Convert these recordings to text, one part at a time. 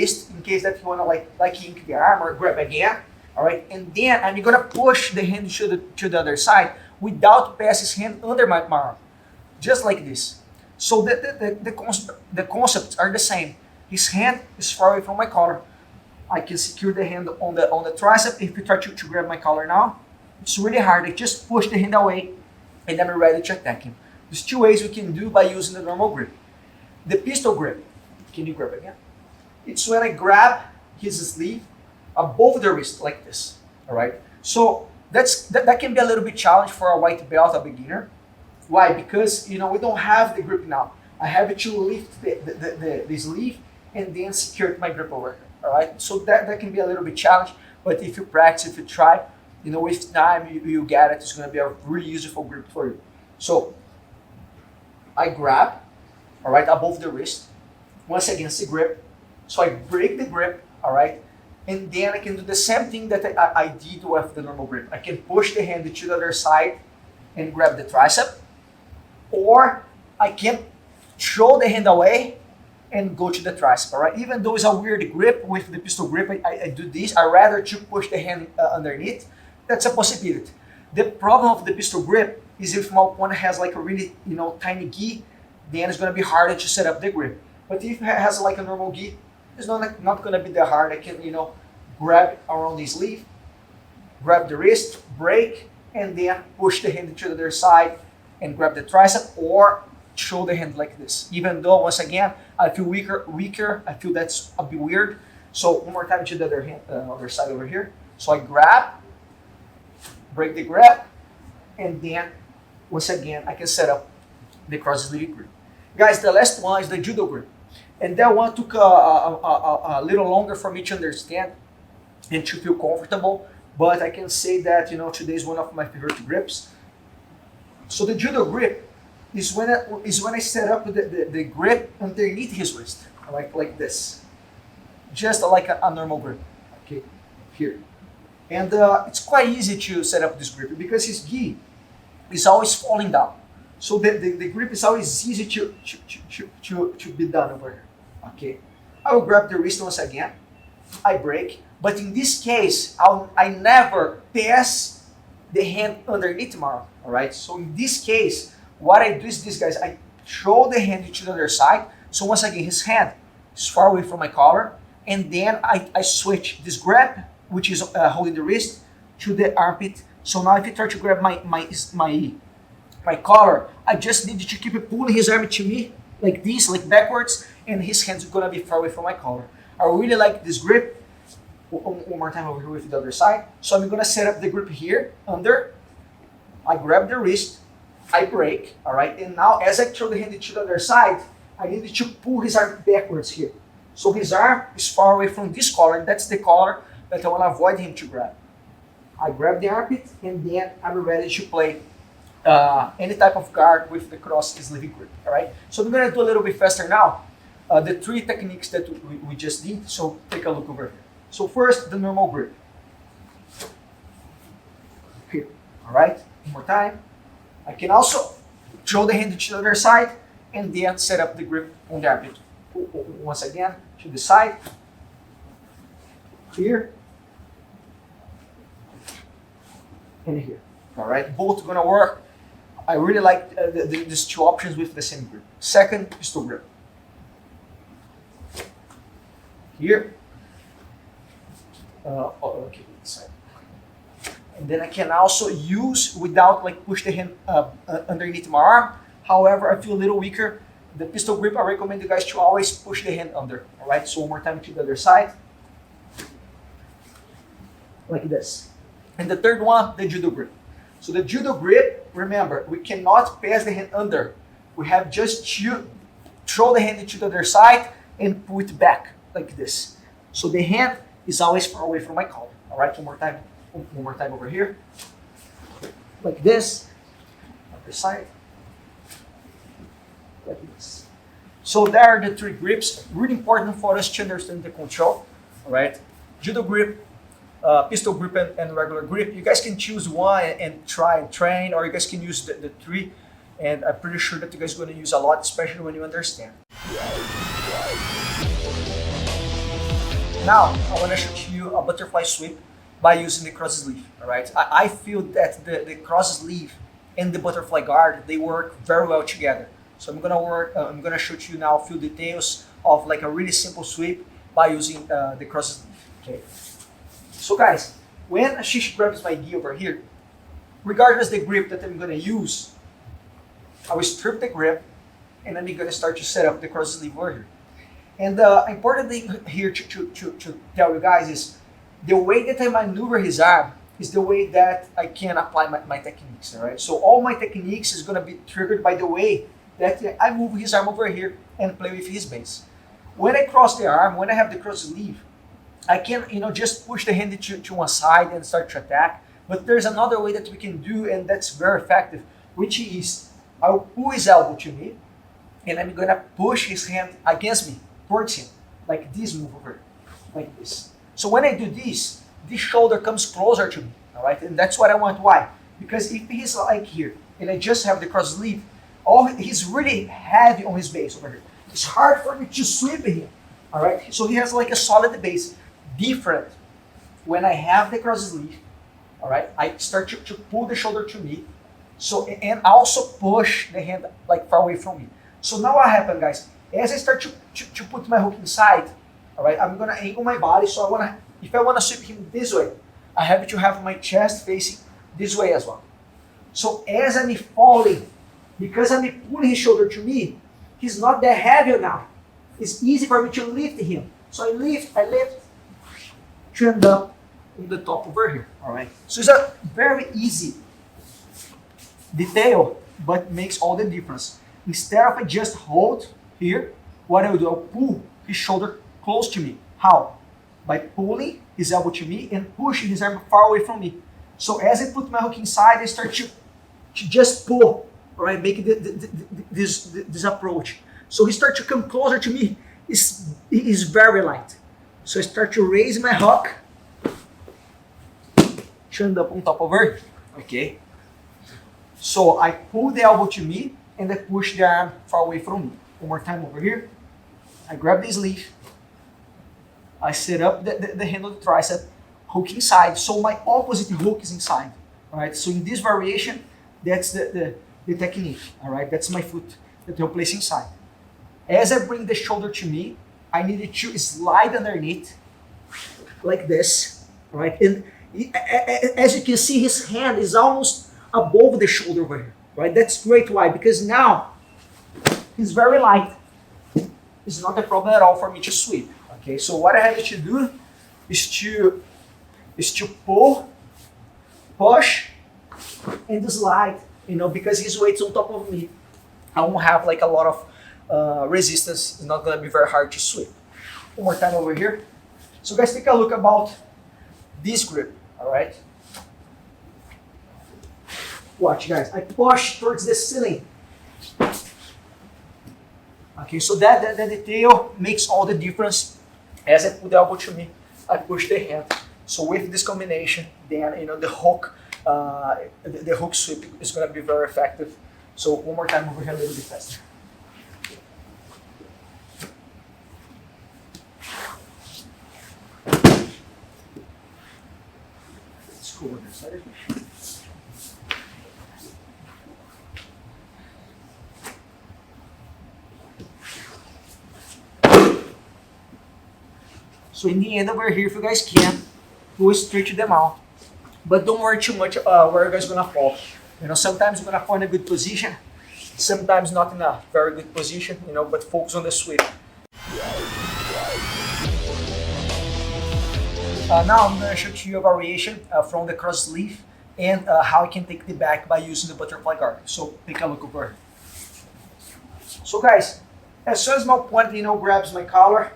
in case that you wanna like ink the arm or grab again. All right, and then I'm gonna push the hand to the other side without pass his hand under my arm, just like this. So the concepts are the same. His hand is far away from my collar. I can secure the hand on the tricep. If you try to grab my collar now, it's really hard. I just push the hand away and then I'm ready to attack him. There's two ways we can do by using the normal grip. The pistol grip, can you grab again? It's when I grab his sleeve above the wrist like this, all right? So that can be a little bit challenge for a white belt, a beginner. Why? Because we don't have the grip now. I have to lift the sleeve and then secure my grip over here, all right? So that can be a little bit challenge, but if you practice, if you try, with time you get it. It's gonna be a really useful grip for you. So I grab, all right, above the wrist, once against the grip. So I break the grip, all right? And then I can do the same thing that I did with the normal grip. I can push the hand to the other side and grab the tricep, or I can throw the hand away and go to the tricep, all right? Even though it's a weird grip with the pistol grip, I do this. I rather to push the hand underneath. That's a possibility. The problem of the pistol grip is if my opponent has like a really tiny gi, then it's gonna be harder to set up the grip. But if it has like a normal gi, it's not gonna be that hard. I can grab around the sleeve, grab the wrist, break, and then push the hand to the other side and grab the tricep or show the hand like this. Even though once again I feel weaker, I feel that's a bit weird. So one more time to the other hand, other side over here. So I grab, break the grab, and then once again I can set up the cross sleeve grip. Guys, the last one is the judo grip, and that one took a little longer for me to understand and to feel comfortable. But I can say that today is one of my favorite grips. So the judo grip is when I set up the grip underneath his wrist, like this, just like a normal grip. Okay, here. And it's quite easy to set up this grip because his gi is always falling down. So the grip is always easy to be done over here. Okay, I will grab the wrist once again. I break, but in this case, I never pass the hand underneath my arm. All right. So in this case, what I do is this, guys. I throw the hand to the other side. So once again, his hand is far away from my collar, and then I switch this grab, which is holding the wrist, to the armpit. So now if you try to grab my collar, I just need to keep pulling his arm to me like this, like backwards, and his hands are gonna be far away from my collar. I really like this grip. One more time over here with the other side. So I'm gonna set up the grip here under. I grab the wrist, I break, all right. And now as I throw the hand to the other side, I need to pull his arm backwards here. So his arm is far away from this collar, and that's the collar that I want to avoid him to grab. I grab the armpit, and then I'm ready to play any type of guard with the cross sleeve grip, all right? So we're gonna do a little bit faster now, the three techniques that we just did, so take a look over here. So first, the normal grip. Here, all right? One more time. I can also throw the hand to the other side and then set up the grip on the armpit. Once again, to the side, here, and here. All right, both gonna work. I really like these two options with the same grip. Second, pistol grip. Here. Okay, this side. And then I can also use without push the hand underneath my arm. However, I feel a little weaker. The pistol grip, I recommend you guys to always push the hand under. All right, so one more time to the other side. Like this. And the third one, the judo grip. So the judo grip, remember, we cannot pass the hand under. We have just to throw the hand to the other side and pull it back like this. So the hand is always far away from my collar. All right, one more time over here. Like this, other side. Like this. So there are the three grips. Really important for us to understand the control. All right, judo grip, pistol grip, and regular grip. You guys can choose one and try and train, or you guys can use the three. And I'm pretty sure that you guys are going to use a lot, especially when you understand. Now, I want to show you a butterfly sweep by using the cross sleeve, all right? I feel that the cross sleeve and the butterfly guard, they work very well together. So I'm gonna show you now a few details of like a really simple sweep by using the cross sleeve, okay? So guys, when she grabs my gi over here, regardless the grip that I'm gonna use, I will strip the grip and then I'm gonna start to set up the cross sleeve over here. And the important thing here to tell you guys is the way that I maneuver his arm is the way that I can apply my techniques, all right? So all my techniques is gonna be triggered by the way that I move his arm over here and play with his base. When I cross the arm, when I have the cross sleeve, I can, just push the hand to one side and start to attack. But there's another way that we can do, and that's very effective, which is I'll pull his elbow to me, and I'm gonna push his hand against me, towards him, like this move over, like this. So when I do this shoulder comes closer to me, all right? And that's what I want. Why? Because if he's like here, and I just have the cross sleeve, he's really heavy on his base over here. It's hard for me to sweep him, all right? So he has like a solid base. Different when I have the cross sleeve, all right? I start to pull the shoulder to me, so and also push the hand like far away from me. So now what happened, guys? As I start to put my hook inside, all right, I'm gonna angle my body. So if I wanna sweep him this way, I have to have my chest facing this way as well. So as I'm falling, because I'm pulling his shoulder to me, he's not that heavy now. It's easy for me to lift him. So I lift, to end up on the top over here, all right? So it's a very easy detail, but makes all the difference. Instead of I just hold here, what I will do, I'll pull his shoulder close to me. How? By pulling his elbow to me and pushing his arm far away from me. So as I put my hook inside, I start to just pull, all right, make this approach. So he starts to come closer to me. He's very light. So I start to raise my hook, turned up on top of her, okay? So I pull the elbow to me and I push the arm far away from me. One more time over here. I grab the sleeve. I set up the hand of the tricep, hook inside. So my opposite hook is inside, all right? So in this variation, that's the technique, all right? That's my foot that I'll place inside. As I bring the shoulder to me, I needed to slide underneath like this, right? And as you can see, his hand is almost above the shoulder over here, right? That's great. Why? Because now he's very light. It's not a problem at all for me to sweep. Okay, so what I have to do is to pull, push, and slide. Because his weight's on top of me, I won't have like a lot of resistance. It's not gonna be very hard to sweep. One more time over here. So guys, take a look about this grip, all right? Watch guys, I push towards the ceiling. Okay, so that detail makes all the difference. As I put the elbow to me, I push the hand. So with this combination, then the hook sweep is gonna be very effective. So one more time over here, a little bit faster. Let's go on this side. So in the end over here, if you guys can, go straight to the mount. But don't worry too much where you guys gonna fall. Sometimes you're gonna fall in a good position, sometimes not in a very good position, but focus on the sweep. Now I'm gonna show you a variation from the cross sleeve and how I can take the back by using the butterfly guard. So take a look over here. So guys, as soon as my opponent grabs my collar,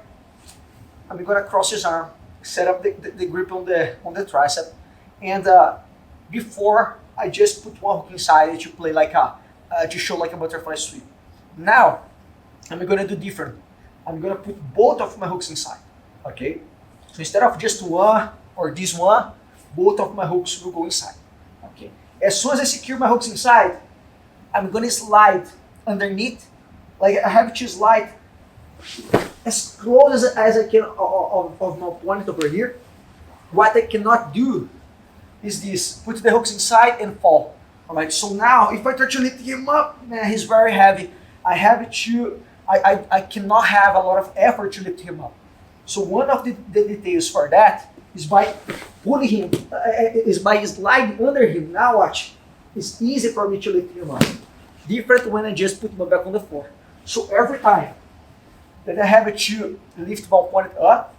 I'm gonna cross his arm, set up the grip on the tricep, and before I just put one hook inside to play like to show like a butterfly sweep. Now I'm gonna do different. I'm gonna put both of my hooks inside. Okay, so instead of just one or this one, both of my hooks will go inside. Okay, as soon as I secure my hooks inside, I'm gonna slide underneath. Like I have to slide as close as I can of my opponent over here. What I cannot do is this, put the hooks inside and fall. All right, so now if I try to lift him up, man, he's very heavy. I cannot have a lot of effort to lift him up. So one of the details for that is by pulling him, is by sliding under him. Now watch, it's easy for me to lift him up. Different when I just put my back on the floor. So every time that I have to lift my opponent up,